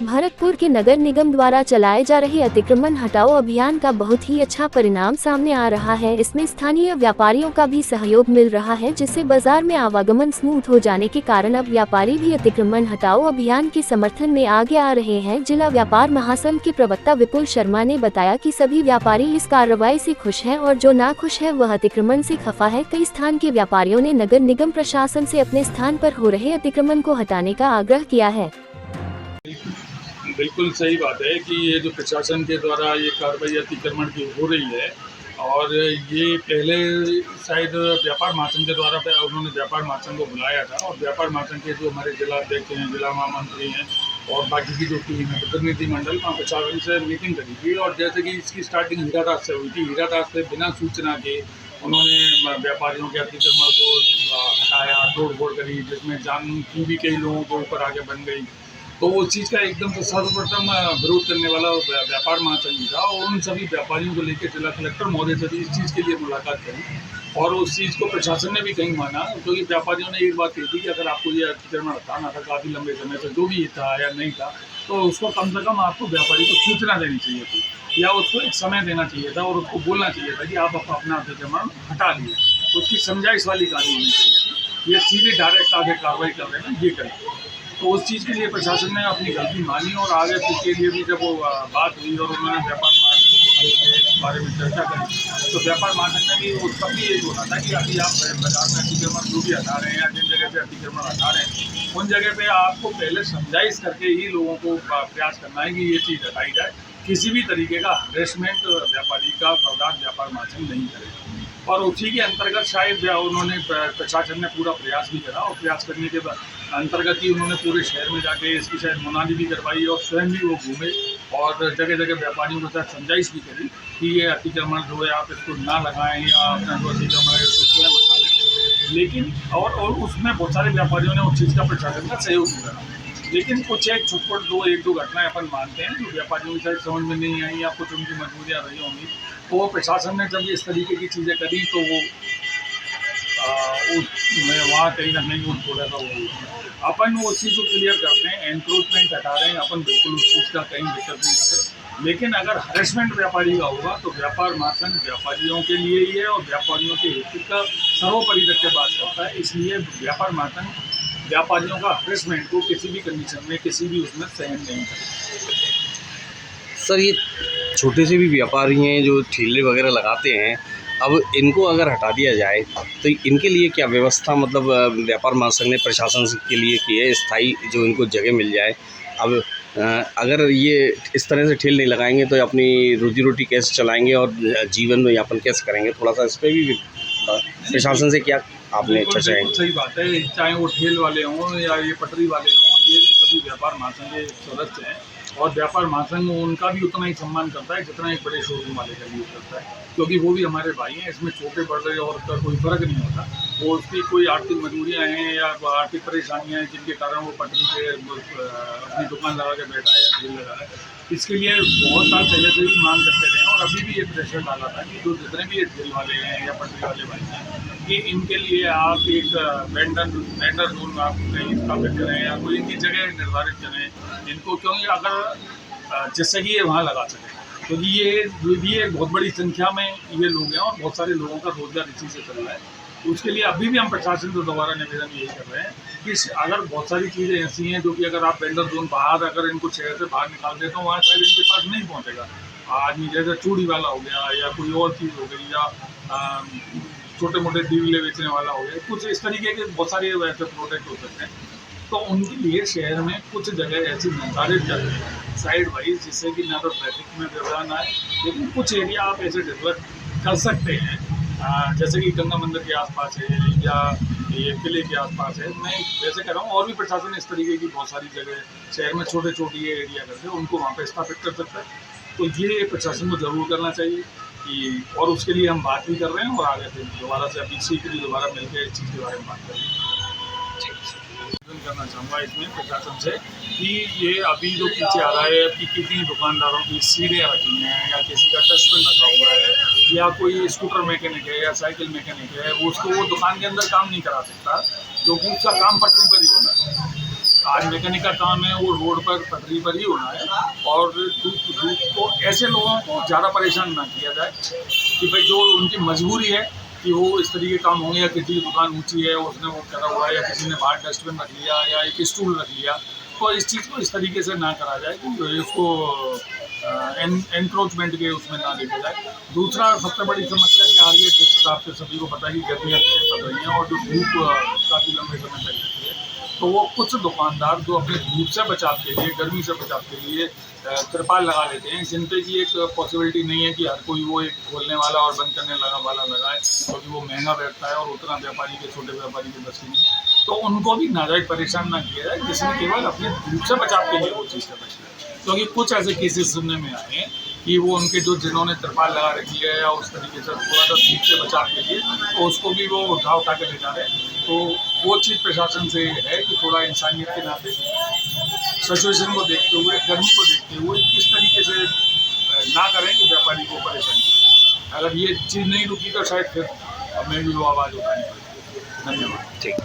भरतपुर के नगर निगम द्वारा चलाए जा रहे अतिक्रमण हटाओ अभियान का बहुत ही अच्छा परिणाम सामने आ रहा है। इसमें स्थानीय व्यापारियों का भी सहयोग मिल रहा है, जिससे बाजार में आवागमन स्मूथ हो जाने के कारण अब व्यापारी भी अतिक्रमण हटाओ अभियान के समर्थन में आगे आ रहे हैं। जिला व्यापार महासंघ के प्रवक्ता विपुल शर्मा ने बताया कि सभी व्यापारी इस कार्रवाई से खुश हैं और जो ना खुश है वह अतिक्रमण से खफा है। कई स्थान के व्यापारियों ने नगर निगम प्रशासन से अपने स्थान पर हो रहे अतिक्रमण को हटाने का आग्रह किया है। बिल्कुल सही बात है कि ये जो प्रशासन के द्वारा ये कार्रवाई अतिक्रमण की हो रही है, और ये पहले शायद व्यापार महासंघ के द्वारा उन्होंने व्यापार महासंघ को बुलाया था, और व्यापार महासंघ के जो हमारे जिला अध्यक्ष हैं, जिला महामंत्री हैं और बाकी की जो टीम है प्रतिनिधिमंडल वहाँ प्रशासन से मीटिंग करी थी। और जैसे कि इसकी स्टार्टिंग हीरादास से हुई थी, हीरादास से बिना सूचना के उन्होंने व्यापारियों के अतिक्रमण को हटाया, तोड़ फोड़ करी, जिसमें जान की भी कई लोगों को ऊपर आगे बन गई। तो उस चीज़ का एकदम से सर्वप्रथम विरोध करने वाला व्यापार महासंघ था, और उन सभी व्यापारियों को लेकर जिला कलेक्टर महोदय से भी इस चीज़ के लिए मुलाकात करी, और उस चीज़ को प्रशासन ने भी कहीं माना। क्योंकि व्यापारियों ने एक बात कही थी कि अगर आपको ये अतिक्रमण हटाना था काफ़ी लंबे समय से, जो भी था या नहीं था, तो उसको कम से कम आपको व्यापारी को सूचना देनी चाहिए थी, या उसको एक समय देना चाहिए था, और उसको बोलना चाहिए था कि आप अपना अतिक्रमण हटा लिए। उसकी समझाइश वाली कहानी होनी चाहिए थी। ये सीधे डायरेक्ट आगे कार्रवाई कर रहे हैं, ये करें। तो उस चीज़ के लिए प्रशासन ने अपनी गलती मानी, और आगे इसके लिए भी जब वो बात हुई और उन्होंने व्यापार महासंघ के बारे में चर्चा करी, तो व्यापार महासंघ ने भी उसका भी यही बोला था कि अभी आप बाजार में अतिक्रमण जो भी हटा रहे हैं या जिन जगह से अतिक्रमण हटा रहे हैं, उन जगह पे आपको पहले समझाइश करके ही लोगों को प्रयास करना है कि ये चीज़ हटाई जाए। किसी भी तरीके का हरेसमेंट व्यापारी का बर्दाश्त व्यापार महासंघ नहीं करेगा, और उसी के अंतर्गत शायद उन्होंने प्रशासन ने पूरा प्रयास भी करा, और प्रयास करने के अंतर्गत ही उन्होंने पूरे शहर में जाके इसकी शायद मुनादी भी करवाई, और स्वयं भी वो घूमे और जगह जगह व्यापारियों के साथ समझाइश भी करी कि ये अतिक्रमण जो है आप इसको ना लगाएं, या अपना जो अतिक्रमण है उसको स्वयं हटा लें। लेकिन और उसमें बहुत सारे व्यापारियों ने उस चीज़ का प्रशासन का सहयोग भी करा। लेकिन कुछ एक छुटपुट एक दो घटनाएं अपन मानते हैं जो व्यापारियों की शायद समझ में नहीं आई, या कुछ उनकी मजबूरियाँ रही होंगी। तो वो प्रशासन ने जब इस तरीके की चीज़ें करी, तो वो वहाँ कहीं ना कहीं वो थोड़ा सा वो अपन वो चीज़ को क्लियर करते हैं, एनक्रोचमेंट हटा रहे हैं अपन, बिल्कुल उस चीज़ का कहीं दिक्कत नहीं करते। लेकिन अगर हरेसमेंट व्यापारी का होगा तो व्यापार महासंघ व्यापारियों के लिए ही है, और व्यापारियों के हित का सर्वोपरि रख के बात करता है। इसलिए व्यापार महासंघ व्यापारियों का हरेसमेंट को किसी भी कंडीशन में, किसी भी उसमें सहन नहीं करता। सर, ये छोटे से भी व्यापारी हैं जो ठेले वगैरह लगाते हैं, अब इनको अगर हटा दिया जाए तो इनके लिए क्या व्यवस्था, मतलब व्यापार महासंघ ने प्रशासन के लिए की है, स्थायी जो इनको जगह मिल जाए। अब अगर ये इस तरह से ठेल नहीं लगाएंगे तो अपनी रोजी रोटी कैसे चलाएंगे और जीवन में यापन कैसे करेंगे, थोड़ा सा इस पर भी प्रशासन से क्या आपने चर्चा है? सही बात है, चाहे वो ठेल वाले हों या ये पटरी वाले हों, ये भी सभी व्यापार महासंघ के सदस्य हैं, और व्यापार महासंघ उनका भी उतना ही सम्मान करता है जितना एक बड़े शोरूम वाले का भी करता है, क्योंकि वो भी हमारे भाई हैं। इसमें छोटे बड़े और का कोई फ़र्क नहीं होता। वो उसकी कोई आर्थिक मजबूरियाँ हैं या आर्थिक परेशानियाँ हैं जिनके कारण वो पटरी पे अपनी दुकान लगा के बैठा है या ठेल लगा है। इसके लिए बहुत साल पहले से ही मांग करते रहे हैं, और अभी भी ये प्रेशर डाला था कि जो जितने भी ये ठेल वाले हैं या पटरी वाले भाई हैं, कि इनके लिए आप एक वेंडर जोन आप कहीं स्थापित करें, या कोई इनकी जगह निर्धारित करें इनको, क्योंकि अगर जिससे ही ये वहाँ लगा सकें, क्योंकि ये भी एक बहुत बड़ी संख्या में ये लोग हैं, और बहुत सारे लोगों का रोजगार इसी से चल रहा है। उसके लिए अभी भी हम प्रशासन को दोबारा निवेदन यही कर रहे हैं कि अगर बहुत सारी चीज़ें ऐसी हैं जो कि अगर आप वेंडर जोन बाहर, अगर इनको शहर से बाहर निकाल दें तो वहाँ शायद इनके पास नहीं पहुँचेगा आदमी। जैसे चूड़ी वाला हो गया, या कोई और चीज़ हो गई, या छोटे मोटे दीवले बेचने वाला हो गया, कुछ इस तरीके के बहुत सारे वैसे प्रोडक्ट हो सकते हैं। तो उनके लिए शहर में कुछ जगह ऐसी निर्धारित कर रही है साइड वाइज, जिससे कि ना तो ट्रैफिक में व्यवधान आए, लेकिन कुछ एरिया आप ऐसे डेवलप कर सकते हैं, जैसे कि गंगा मंदिर के आसपास है या ये किले के आसपास है। मैं वैसे कह रहा हूँ, और भी प्रशासन इस तरीके की बहुत सारी जगह शहर में छोटे छोटे एरिया करके उनको वहाँ पर स्थापित कर सकता है। तो ये प्रशासन को ज़रूर करना चाहिए कि, और उसके लिए हम बात भी कर रहे हैं, और आगे फिर दोबारा से अभी शीघ्र दोबारा मिलकर इस चीज़ के बारे में बात करेंगे। करना चाहूँगा इसमें प्रशासन से कि ये अभी जो पीछे आ रहा है कि कितनी दुकानदारों की सीढ़ियाँ रखी हैं, या किसी का डस्टबिन रखा हुआ है, या कोई स्कूटर मैकेनिक है या साइकिल मैकेनिक है, उसको वो दुकान के अंदर काम नहीं करा सकता, क्योंकि उसका काम पटरी पर ही होना है। आज मैकेनिक का काम है वो रोड पर पटरी पर ही होना है, और धूप को ऐसे लोगों को ज़्यादा परेशान ना किया जाए कि भाई जो उनकी मजबूरी है कि वो इस तरीके काम होंगे, या किसी की दुकान ऊंची है उसने वो करा हुआ है, या किसी ने बाहर डस्टबिन रख लिया या एक स्टूल रख लिया, तो इस चीज़ को इस तरीके से ना करा जाए कि उसको एनक्रोचमेंट के उसमें ना देखा जाए। दूसरा सबसे बड़ी समस्या क्या आ रही है, जिस हिसाब से सभी को पता है कि गर्मियाँ तेज पड़ रही हैं और जो धूप काफ़ी लंबे समय तक रहती है, तो वो कुछ दुकानदार जो अपने धूप से बचाव के लिए, गर्मी से बचाव के लिए तिरपाल लगा लेते हैं, जिन पे की एक पॉसिबिलिटी नहीं है कि हर कोई वो एक खोलने वाला और बंद करने वाला लगाए, क्योंकि वो महंगा बैठता है और उतना व्यापारी के, छोटे व्यापारी के बस नहीं है। तो उनको भी नाजायज परेशान ना किया जाए, जिसमें केवल अपने धूप से बचाव के लिए वो चीज़ करना चाहिए। क्योंकि कुछ ऐसे केसेस सुनने में आए हैं कि वो उनके जो जिन्होंने तिरपाल लगा रखी है या उस तरीके से थोड़ा सा धूप से बचाव के लिए, तो उसको भी वो उठा के ले जा रहे हैं। तो वो चीज़ प्रशासन से है कि थोड़ा इंसानियत के नाते सिचुएशन को देखते हुए, गर्मी को देखते हुए इस तरीके से ना करें कि व्यापारी को परेशानी हो। अगर ये चीज़ नहीं रुकी तो शायद फिर हमें भी वो आवाज़ उठानी पड़ेगी। धन्यवाद। ठीक।